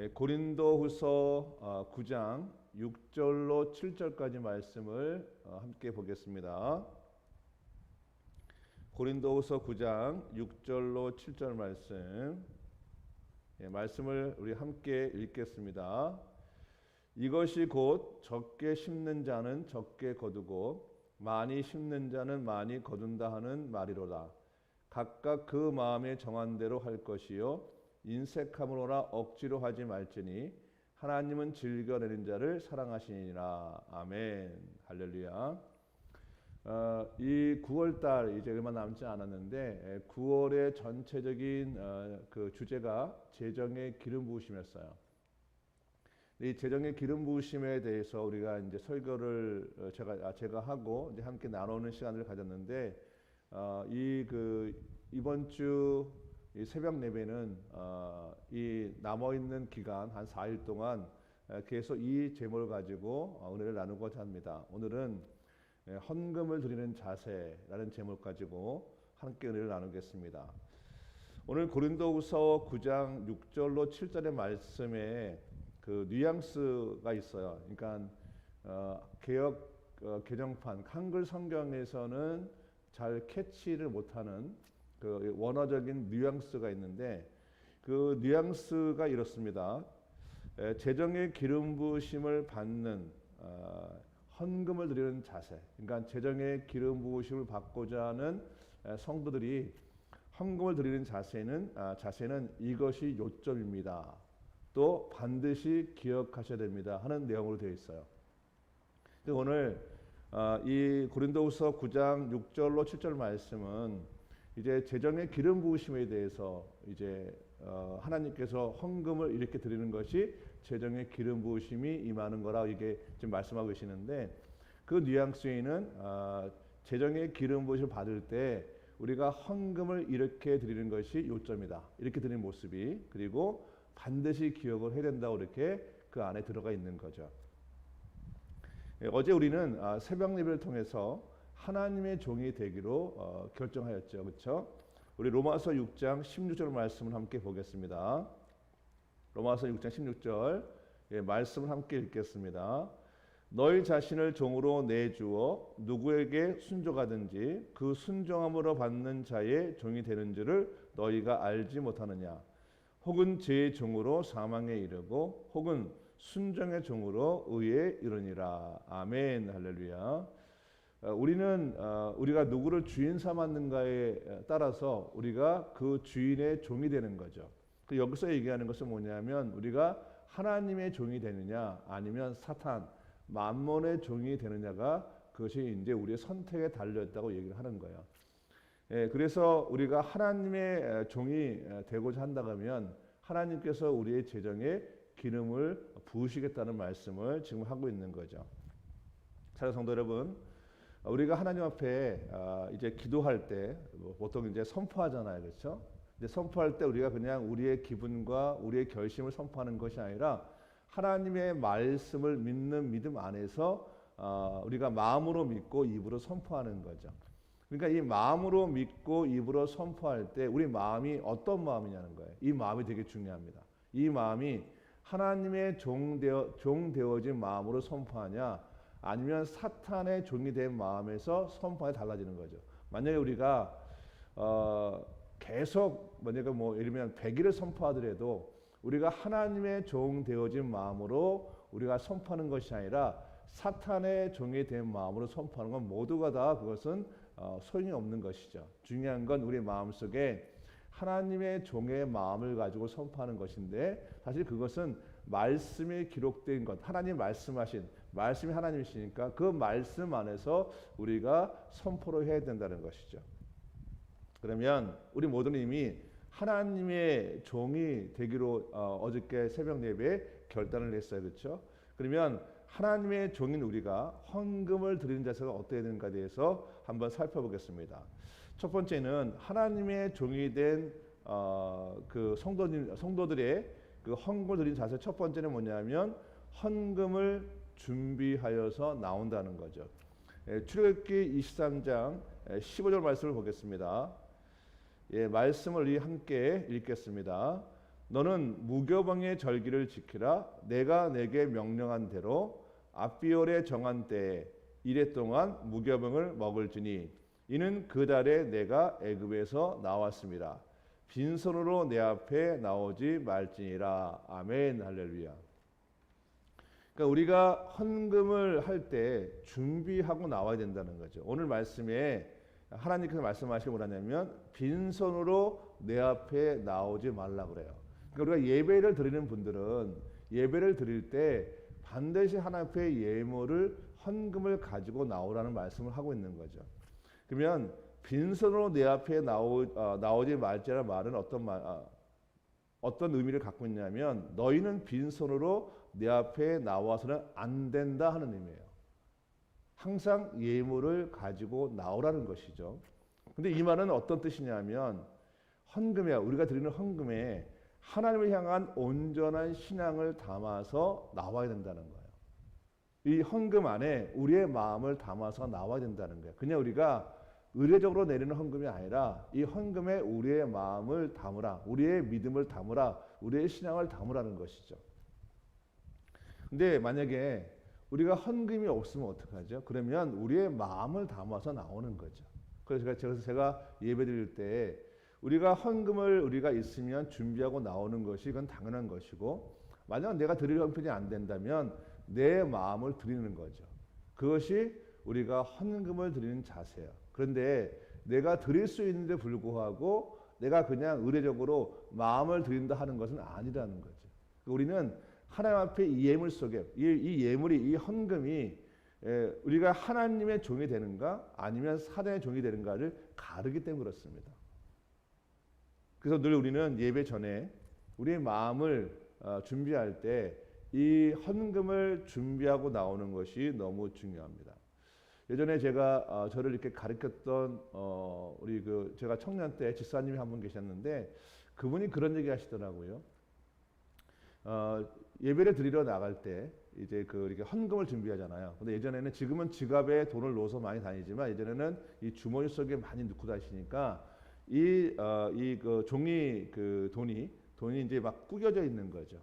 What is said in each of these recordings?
고린도후서 9장 6절로 7절까지 말씀을 함께 보겠습니다. 고린도후서 9장 6절로 7절 말씀을 우리 함께 읽겠습니다. 이것이 곧 적게 심는 자는 적게 거두고 많이 심는 자는 많이 거둔다 하는 말이로다. 각각 그 마음에 정한 대로 할 것이요 인색함으로나 억지로 하지 말지니 하나님은 즐겨내는 자를 사랑하시니라. 아멘. 할렐루야. 이 9월달 이제 얼마 남지 않았는데 9월의 전체적인 그 주제가 재정의 기름 부으심이었어요. 이 재정의 기름 부으심에 대해서 우리가 이제 설교를 제가 하고 이제 함께 나누는 시간을 가졌는데 이번 주 이 새벽 예배는 이 남아 있는 기간 한 4일 동안 계속 이 제목을 가지고 은혜를 나누고자 합니다. 오늘은 헌금을 드리는 자세라는 제목을 가지고 함께 은혜를 나누겠습니다. 오늘 고린도후서 9장 6절로 7절의 말씀에 그 뉘앙스가 있어요. 그러니까 개정판 한글 성경에서는 잘 캐치를 못하는 그 원어적인 뉘앙스가 있는데 그 뉘앙스가 이렇습니다. 재정의 기름 부으심을 받는 헌금을 드리는 자세, 그러니까 재정의 기름 부으심을 받고자 하는 성도들이 헌금을 드리는 자세는 이것이 요점입니다. 또 반드시 기억하셔야 됩니다 하는 내용으로 되어 있어요. 오늘 이 고린도후서 9장 6절로 7절 말씀은 이제 재정의 기름 부으심에 대해서 이제 하나님께서 헌금을 이렇게 드리는 것이 재정의 기름 부으심이 임하는 거라 이게 지금 말씀하고 계시는데 그 뉘앙스에는 재정의 기름 부으심을 받을 때 우리가 헌금을 이렇게 드리는 것이 요점이다. 이렇게 드리는 모습이 그리고 반드시 기억을 해야 된다고 이렇게 그 안에 들어가 있는 거죠. 어제 우리는 새벽 예배를 통해서 하나님의 종이 되기로 결정하였죠. 그렇죠? 우리 로마서 6장 16절 말씀을 함께 보겠습니다. 로마서 6장 16절 말씀을 함께 읽겠습니다. 너희 자신을 종으로 내주어 누구에게 순종하든지 그 순종함으로 받는 자의 종이 되는 줄을 너희가 알지 못하느냐. 혹은 죄의 종으로 사망에 이르고 혹은 순종의 종으로 의에 이르니라. 아멘. 할렐루야. 우리가 누구를 주인 삼았는가에 따라서 우리가 그 주인의 종이 되는 거죠. 여기서 얘기하는 것은 뭐냐면 우리가 하나님의 종이 되느냐 아니면 사탄, 만몬의 종이 되느냐가 그것이 이제 우리의 선택에 달려있다고 얘기를 하는 거예요. 그래서 우리가 하나님의 종이 되고자 한다면 하나님께서 우리의 재정에 기름을 부으시겠다는 말씀을 지금 하고 있는 거죠. 사랑하는 성도 여러분, 우리가 하나님 앞에 이제 기도할 때 보통 이제 선포하잖아요, 그렇죠? 이제 선포할 때 우리가 그냥 우리의 기분과 우리의 결심을 선포하는 것이 아니라 하나님의 말씀을 믿는 믿음 안에서 우리가 마음으로 믿고 입으로 선포하는 거죠. 그러니까 이 마음으로 믿고 입으로 선포할 때 우리 마음이 어떤 마음이냐는 거예요. 이 마음이 되게 중요합니다. 이 마음이 하나님의 종 되어진 마음으로 선포하냐 아니면 사탄의 종이 된 마음에서 선포가 달라지는 거죠. 만약에 우리가 계속 만약에 예를 들면 100일을 선포하더라도 우리가 하나님의 종 되어진 마음으로 우리가 선포하는 것이 아니라 사탄의 종이 된 마음으로 선포하는 건 모두가 다 그것은 소용이 없는 것이죠. 중요한 건 우리 마음속에 하나님의 종의 마음을 가지고 선포하는 것인데 사실 그것은 말씀에 기록된 것, 하나님 말씀하신 말씀이 하나님이시니까 그 말씀 안에서 우리가 선포를 해야 된다는 것이죠. 그러면 우리 모두는 이미 하나님의 종이 되기로 어저께 새벽 예배에 결단을 했어요. 그렇죠? 그러면 하나님의 종인 우리가 헌금을 드리는 자세가 어떻게 되는가에 대해서 한번 살펴보겠습니다. 첫 번째는 하나님의 종이 된 그 성도들의 그 헌금을 드리는 자세 첫 번째는 뭐냐면 헌금을 준비하여서 나온다는 거죠. 출애굽기 23장 15절 말씀을 보겠습니다. 말씀을 함께 읽겠습니다. 너는 무교병의 절기를 지키라. 내가 내게 명령한 대로 압비올에 정한 때에 이래 동안 무교병을 먹을지니 이는 그 달에 내가 애굽에서 나왔습니다. 빈손으로 내 앞에 나오지 말지니라. 아멘. 할렐루야. 그러니까 우리가 헌금을 할 때 준비하고 나와야 된다는 거죠. 오늘 말씀에 하나님께서 말씀하시기 뭐라냐면 빈손으로 내 앞에 나오지 말라 그래요. 그러니까 우리가 예배를 드리는 분들은 예배를 드릴 때 반드시 하나님 앞에 예물을 헌금을 가지고 나오라는 말씀을 하고 있는 거죠. 그러면 빈손으로 내 앞에 나오지 말지라는 말은 어떤 의미를 갖고 있냐면 너희는 빈손으로 내 앞에 나와서는 안 된다 하는 의미예요. 항상 예물을 가지고 나오라는 것이죠. 근데 이 말은 어떤 뜻이냐면 헌금에 우리가 드리는 헌금에 하나님을 향한 온전한 신앙을 담아서 나와야 된다는 거예요. 이 헌금 안에 우리의 마음을 담아서 나와야 된다는 거예요. 그냥 우리가 의례적으로 내리는 헌금이 아니라 이 헌금에 우리의 마음을 담으라, 우리의 믿음을 담으라, 우리의 신앙을 담으라는 것이죠. 근데 만약에 우리가 헌금이 없으면 어떡하죠? 그러면 우리의 마음을 담아서 나오는 거죠. 그래서 제가 예배 드릴 때 우리가 헌금을 우리가 있으면 준비하고 나오는 것이 이건 당연한 것이고, 만약 내가 드릴 형편이 안 된다면 내 마음을 드리는 거죠. 그것이 우리가 헌금을 드리는 자세예요. 그런데 내가 드릴 수 있는데 불구하고 내가 그냥 의례적으로 마음을 드린다 하는 것은 아니라는 거죠. 우리는 하나님 앞에 이 예물 속에 이 예물이 이 헌금이 우리가 하나님의 종이 되는가 아니면 사단의 종이 되는가를 가르기 때문에 그렇습니다. 그래서 늘 우리는 예배 전에 우리의 마음을 준비할 때 이 헌금을 준비하고 나오는 것이 너무 중요합니다. 예전에 제가 저를 이렇게 가르쳤던 우리 제가 청년 때 집사님이 한 분 계셨는데 그분이 그런 얘기 하시더라고요. 예배를 드리러 나갈 때 이제 이렇게 헌금을 준비하잖아요. 근데 예전에는 지금은 지갑에 돈을 넣어서 많이 다니지만 예전에는 이 주머니 속에 많이 넣고 다니시니까 종이 돈이 이제 막 구겨져 있는 거죠.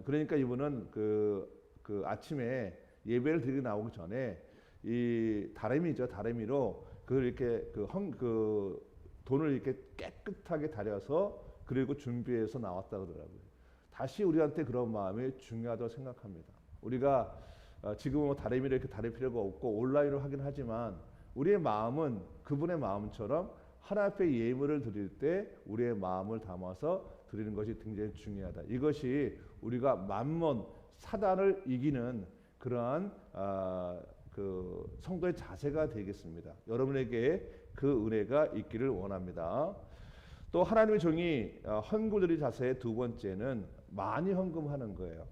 그러니까 이분은 아침에 예배를 드리러 나오기 전에 이 다래미로 돈을 이렇게 깨끗하게 다려서 그리고 준비해서 나왔다 그러더라고요. 다시 우리한테 그런 마음이 중요하다고 생각합니다. 우리가 지금은 다래미로 이렇게 다릴 필요가 없고 온라인으로 하긴 하지만 우리의 마음은 그분의 마음처럼 하나님 앞에 예물을 드릴 때 우리의 마음을 담아서 드리는 것이 굉장히 중요하다. 이것이 우리가 만몬 사단을 이기는 그러한 성도의 자세가 되겠습니다. 여러분에게 그 은혜가 있기를 원합니다. 또 하나님의 종이 헌금드릴 자세의 두 번째는 많이 헌금하는 거예요.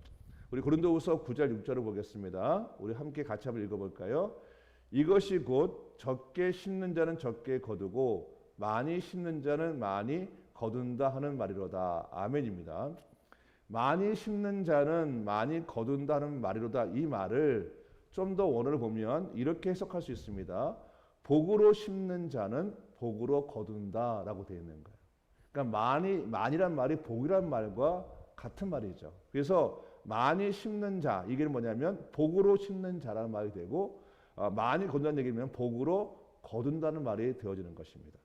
우리 고린도후서 9절 6절을 보겠습니다. 우리 함께 같이 한번 읽어볼까요? 이것이 곧 적게 심는 자는 적게 거두고 많이 심는 자는 많이 거둔다 하는 말이로다. 아멘입니다. 많이 심는 자는 많이 거둔다 하는 말이로다. 이 말을 좀 더 원어를 보면 이렇게 해석할 수 있습니다. 복으로 심는 자는 복으로 거둔다라고 되어 있는 거예요. 그러니까 많이란 말이 복이란 말과 같은 말이죠. 그래서 많이 심는 자, 이게 뭐냐면 복으로 심는 자라는 말이 되고 많이 거둔다는 얘기면 복으로 거둔다는 말이 되어지는 것입니다.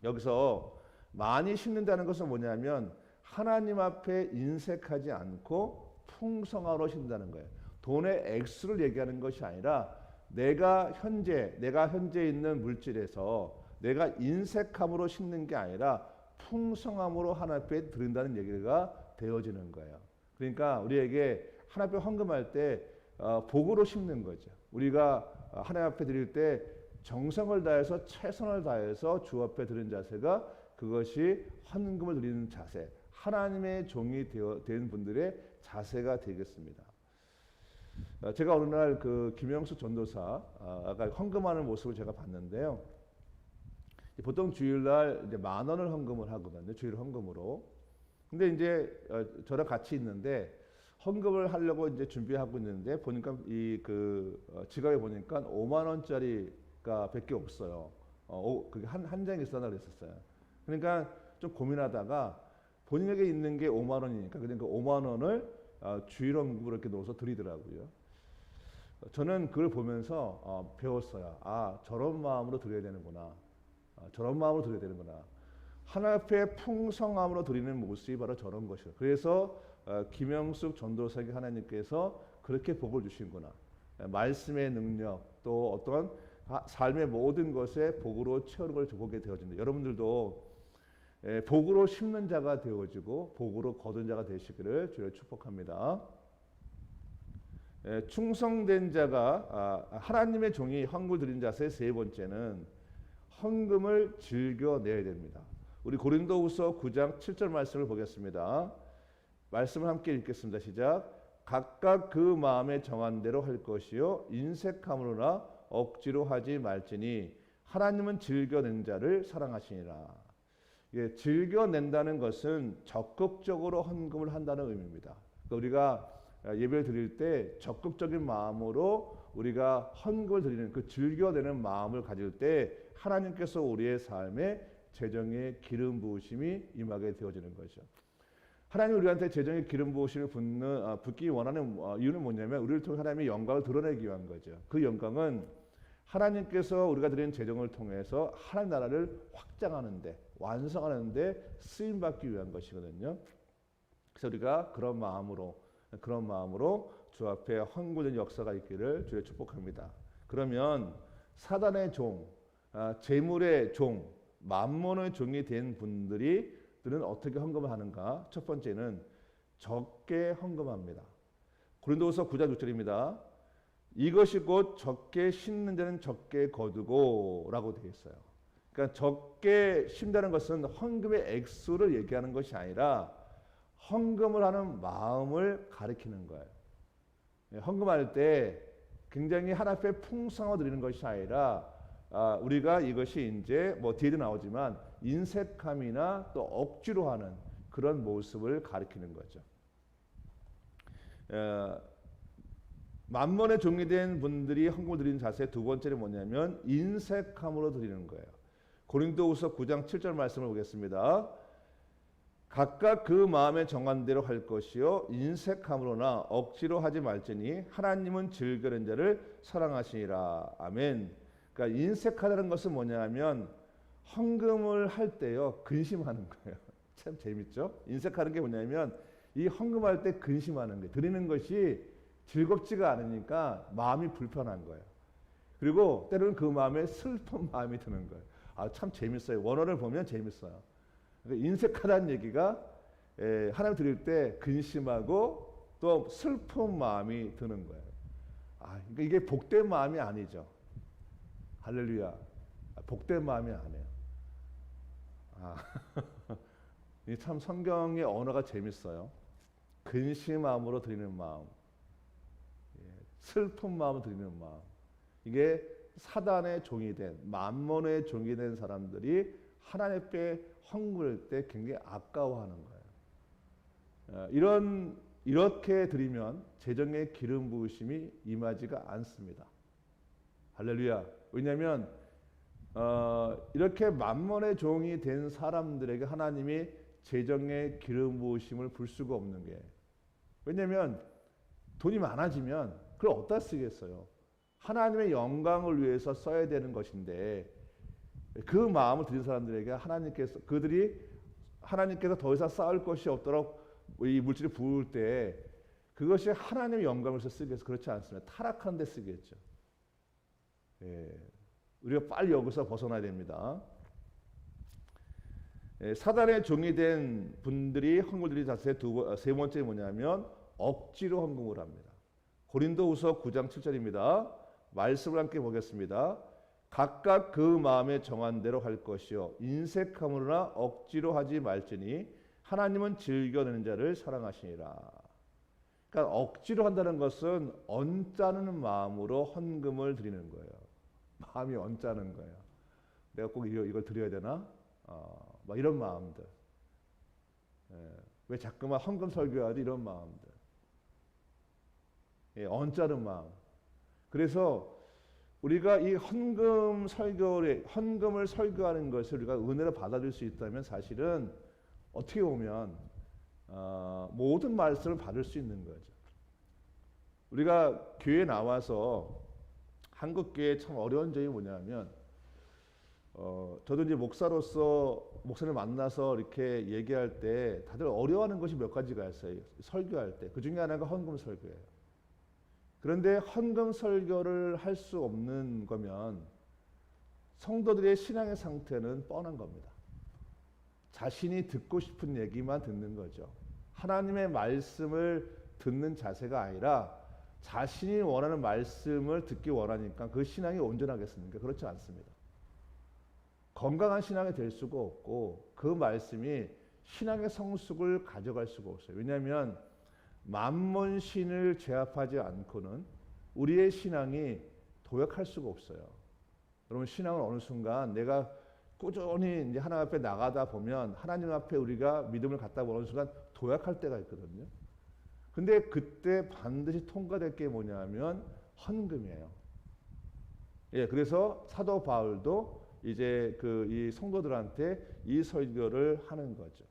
여기서 많이 심는다는 것은 뭐냐면 하나님 앞에 인색하지 않고 풍성하로 심는다는 거예요. 돈의 액수를 얘기하는 것이 아니라 내가 현재 있는 물질에서 내가 인색함으로 심는 게 아니라 풍성함으로 하나님 앞에 드린다는 얘기가 되어지는 거예요. 그러니까 우리에게 하나님 앞에 헌금할 때 복으로 심는 거죠. 우리가 하나님 앞에 드릴 때 정성을 다해서 최선을 다해서 주 앞에 드리는 자세가 그것이 헌금을 드리는 자세, 하나님의 종이 된 분들의 자세가 되겠습니다. 제가 어느 날 김영수 전도사가 헌금하는 모습을 제가 봤는데요. 보통 주일날 이제 10,000원을 헌금을 하거든요. 주일 헌금으로. 근데 이제 저랑 같이 있는데 헌금을 하려고 이제 준비하고 있는데 보니까 지갑에 보니까 50,000원짜리가 밖에 없어요. 그게 한 장이 있었나 그랬었어요. 그러니까 좀 고민하다가 본인에게 있는 게 5만 원이니까 그냥 그 5만 원을 주일원금으로 이렇게 넣어서 드리더라고요. 저는 그걸 보면서 배웠어요. 아, 저런 마음으로 드려야 되는구나. 저런 마음으로 드려야 되는구나. 하나님 앞에 풍성함으로 드리는 모습이 바로 저런 것이에요. 그래서 김영숙 전도사에게 하나님께서 그렇게 복을 주신구나. 말씀의 능력 또 어떤 삶의 모든 것에 복으로 채우는 걸 보게 되어진다. 여러분들도 복으로 심는 자가 되어지고 복으로 거둔 자가 되시기를 주여 축복합니다. 충성된 자가 하나님의 종이 헌금을 드린 자세 세 번째는 헌금을 즐겨내야 됩니다. 우리 고린도후서 9장 7절 말씀을 보겠습니다. 말씀을 함께 읽겠습니다. 시작. 각각 그 마음에 정한 대로 할 것이요 인색함으로나 억지로 하지 말지니 하나님은 즐겨낸 자를 사랑하시니라. 예, 즐겨낸다는 것은 적극적으로 헌금을 한다는 의미입니다. 그러니까 우리가 예배를 드릴 때 적극적인 마음으로 우리가 헌금을 드리는 그 즐겨내는 마음을 가질 때 하나님께서 우리의 삶에 재정의 기름 부으심이 임하게 되어지는 거죠. 하나님 우리한테 재정의 기름 부으심을 붓기 원하는 이유는 뭐냐면 우리를 통해 하나님의 영광을 드러내기 위한 거죠. 그 영광은 하나님께서 우리가 드리는 재정을 통해서 하나님 나라를 확장하는데 완성하는데 쓰임받기 위한 것이거든요. 그래서 우리가 그런 마음으로 주 앞에 헌금된 역사가 있기를 주의 축복합니다. 그러면 사단의 종, 재물의 종, 만몬의 종이 된 분들은 어떻게 헌금을 하는가? 첫 번째는 적게 헌금합니다. 고린도후서 9장 6절입니다. 이것이 곧 적게 심는 자는 적게 거두고라고 되어 있어요. 그러니까 적게 심다는 것은 헌금의 액수를 얘기하는 것이 아니라 헌금을 하는 마음을 가리키는 거예요. 헌금할 때 굉장히 하나님 앞에 풍성하게 드리는 것이 아니라 우리가 이것이 이제 뭐 뒤에도 나오지만 인색함이나 또 억지로 하는 그런 모습을 가리키는 거죠. 만몬의 종이 된 분들이 헌금을 드리는 자세 두 번째는 뭐냐면 인색함으로 드리는 거예요. 고린도후서 9장 7절 말씀을 보겠습니다. 각각 그 마음에 정한 대로 할 것이요 인색함으로나 억지로 하지 말지니 하나님은 즐거는 자를 사랑하시니라. 아멘. 그러니까 인색하다는 것은 뭐냐면 헌금을 할 때요 근심하는 거예요. 참 재밌죠? 인색하는 게 뭐냐면 이 헌금할 때 근심하는 거예요. 드리는 것이 즐겁지가 않으니까 마음이 불편한 거예요. 그리고 때로는 그 마음에 슬픈 마음이 드는 거예요. 참 재밌어요. 원어를 보면 재밌어요. 그러니까 인색하다는 얘기가 하나님 드릴 때 근심하고 또 슬픈 마음이 드는 거예요. 그러니까 이게 복된 마음이 아니죠. 할렐루야. 복된 마음이 아니에요. 참 성경의 언어가 재밌어요. 근심함으로 드리는 마음, 슬픈 마음으로 드리는 마음. 이게 사단의 종이 된 만몬의 종이 된 사람들이 하나님 앞에 헌금할 때 굉장히 아까워하는 거예요. 이렇게 드리면 재정의 기름 부으심이 임하지가 않습니다. 할렐루야. 왜냐하면 이렇게 만몬의 종이 된 사람들에게 하나님이 재정의 기름 부으심을 불 수가 없는 게, 왜냐하면 돈이 많아지면 그걸 어디다 쓰겠어요? 하나님의 영광을 위해서 써야 되는 것인데 그 마음을 드린 사람들에게 하나님께서 더 이상 쌓을 것이 없도록 이 물질을 부을 때 그것이 하나님의 영광을 위해서 쓰기 위해서 그렇지 않습니다. 타락한 데 쓰겠죠. 우리가 빨리 여기서 벗어나야 됩니다. 사단의 종이 된 분들이 헌금을 드리는 자세 세 번째 뭐냐면 억지로 헌금을 합니다. 고린도후서 9장 7절입니다. 말씀을 함께 보겠습니다. 각각 그 마음에 정한 대로 할 것이요 인색함으로나 억지로 하지 말지니 하나님은 즐겨내는 자를 사랑하시니라. 그러니까 억지로 한다는 것은 언짢은 마음으로 헌금을 드리는 거예요. 마음이 언짢은 거예요. 내가 꼭 이걸 드려야 되나? 막 이런 마음들. 왜 자꾸만 헌금 설교하지? 이런 마음들. 언짢은 마음. 그래서 우리가 이 헌금을 설교하는 것을 우리가 은혜로 받아들일 수 있다면 사실은 어떻게 보면 모든 말씀을 받을 수 있는 거죠. 우리가 교회 나와서 한국 교회 참 어려운 점이 뭐냐면 저도 이제 목사로서 목사를 만나서 이렇게 얘기할 때 다들 어려워하는 것이 몇 가지가 있어요. 설교할 때. 그 중에 하나가 헌금 설교예요. 그런데 헌금 설교를 할 수 없는 거면 성도들의 신앙의 상태는 뻔한 겁니다. 자신이 듣고 싶은 얘기만 듣는 거죠. 하나님의 말씀을 듣는 자세가 아니라 자신이 원하는 말씀을 듣기 원하니까 그 신앙이 온전하겠습니까? 그렇지 않습니다. 건강한 신앙이 될 수가 없고 그 말씀이 신앙의 성숙을 가져갈 수가 없어요. 왜냐하면 만몬신을 제압하지 않고는 우리의 신앙이 도약할 수가 없어요. 여러분, 신앙은 어느 순간 내가 꾸준히 이제 하나님 앞에 나가다 보면 하나님 앞에 우리가 믿음을 갖다 보는 순간 도약할 때가 있거든요. 근데 그때 반드시 통과될 게 뭐냐면 헌금이에요. 예, 그래서 사도 바울도 이제 이 성도들한테 이 설교를 하는 거죠.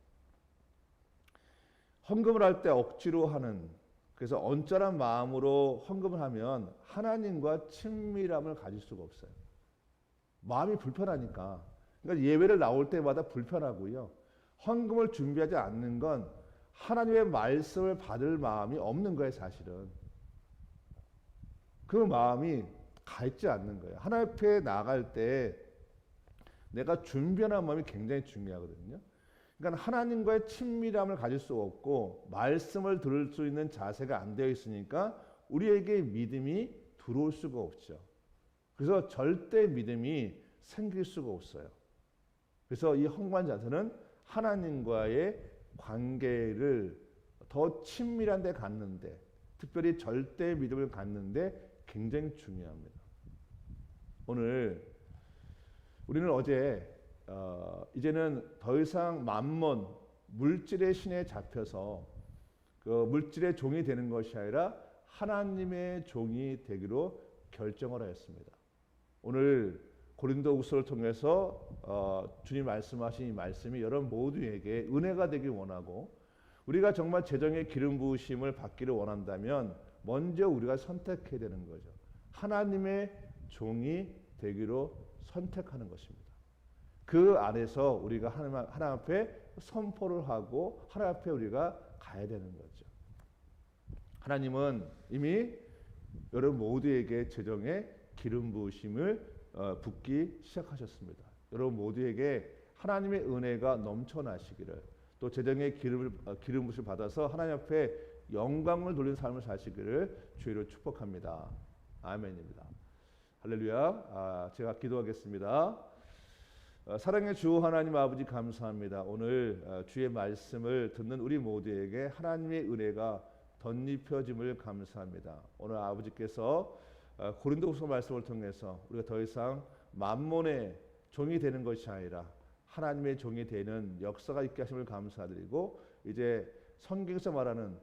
헌금을 할 때 억지로 하는, 그래서 언짢은 마음으로 헌금을 하면 하나님과 친밀함을 가질 수가 없어요. 마음이 불편하니까. 그러니까 예배를 나올 때마다 불편하고요. 헌금을 준비하지 않는 건 하나님의 말씀을 받을 마음이 없는 거예요, 사실은. 그 마음이 가 있지 않는 거예요. 하나님 앞에 나갈 때 내가 준비하는 마음이 굉장히 중요하거든요. 그러니까 하나님과의 친밀함을 가질 수 없고 말씀을 들을 수 있는 자세가 안 되어 있으니까 우리에게 믿음이 들어올 수가 없죠. 그래서 절대 믿음이 생길 수가 없어요. 그래서 이 헌금한 자세는 하나님과의 관계를 더 친밀한 데 갖는데, 특별히 절대 믿음을 갖는데 굉장히 중요합니다. 오늘 우리는 어제 이제는 더 이상 만몬, 물질의 신에 잡혀서 그 물질의 종이 되는 것이 아니라 하나님의 종이 되기로 결정을 하였습니다. 오늘 고린도후서를 통해서 주님 말씀하신 이 말씀이 여러분 모두에게 은혜가 되길 원하고, 우리가 정말 재정의 기름 부으심을 받기를 원한다면 먼저 우리가 선택해야 되는 거죠. 하나님의 종이 되기로 선택하는 것입니다. 그 안에서 우리가 하나님 앞에 선포를 하고 하나님 앞에 우리가 가야 되는 거죠. 하나님은 이미 여러분 모두에게 재정의 기름 부으심을 붓기 시작하셨습니다. 여러분 모두에게 하나님의 은혜가 넘쳐나시기를, 또 재정의 기름 부으심을 받아서 하나님 앞에 영광을 돌리는 삶을 사시기를 주의로 축복합니다. 아멘입니다. 할렐루야. 제가 기도하겠습니다. 사랑의 주 하나님 아버지, 감사합니다. 오늘 주의 말씀을 듣는 우리 모두에게 하나님의 은혜가 덧입혀짐을 감사합니다. 오늘 아버지께서 고린도후서 말씀을 통해서 우리가 더 이상 만몬의 종이 되는 것이 아니라 하나님의 종이 되는 역사가 있게 하심을 감사드리고, 이제 성경에서 말하는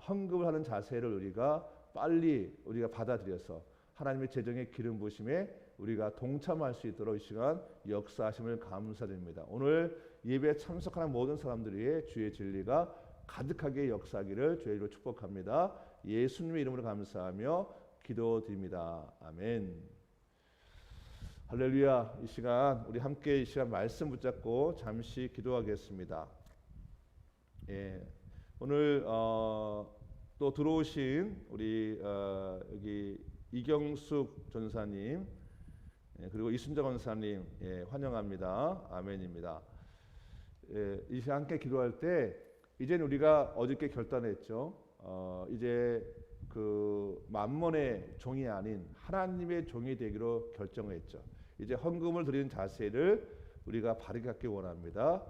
헌금을 하는 자세를 우리가 빨리 받아들여서 하나님의 재정의 기름 부으심에 우리가 동참할 수 있도록 이 시간 역사하심을 감사드립니다. 오늘 예배에 참석하는 모든 사람들 위해 주의 진리가 가득하게 역사하기를 주의 이름으로 축복합니다. 예수님의 이름으로 감사하며 기도드립니다. 아멘. 할렐루야. 이 시간 우리 함께 이 시간 말씀 붙잡고 잠시 기도하겠습니다. 예, 오늘 또 들어오신 우리 여기 이경숙 전사님, 그리고 이순자 권사님, 환영합니다. 아멘입니다. 이 시간 함께 기도할 때 이제는 우리가 어저께 결단했죠. 이제 그 만몬의 종이 아닌 하나님의 종이 되기로 결정을 했죠. 이제 헌금을 드리는 자세를 우리가 바르게 갖기 원합니다.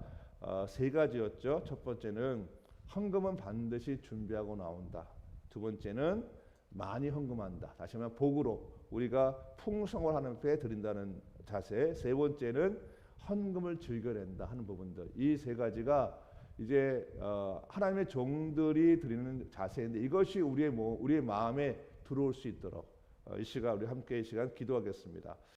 세 가지였죠. 첫 번째는 헌금은 반드시 준비하고 나온다. 두 번째는 많이 헌금한다. 다시 말하면 복으로 우리가 풍성을 하나님께 드린다는 자세. 세 번째는 헌금을 즐겨낸다 하는 부분들. 이 세 가지가 이제 하나님의 종들이 드리는 자세인데, 이것이 우리의 마음에 들어올 수 있도록 이 시간 우리 함께 이 시간 기도하겠습니다.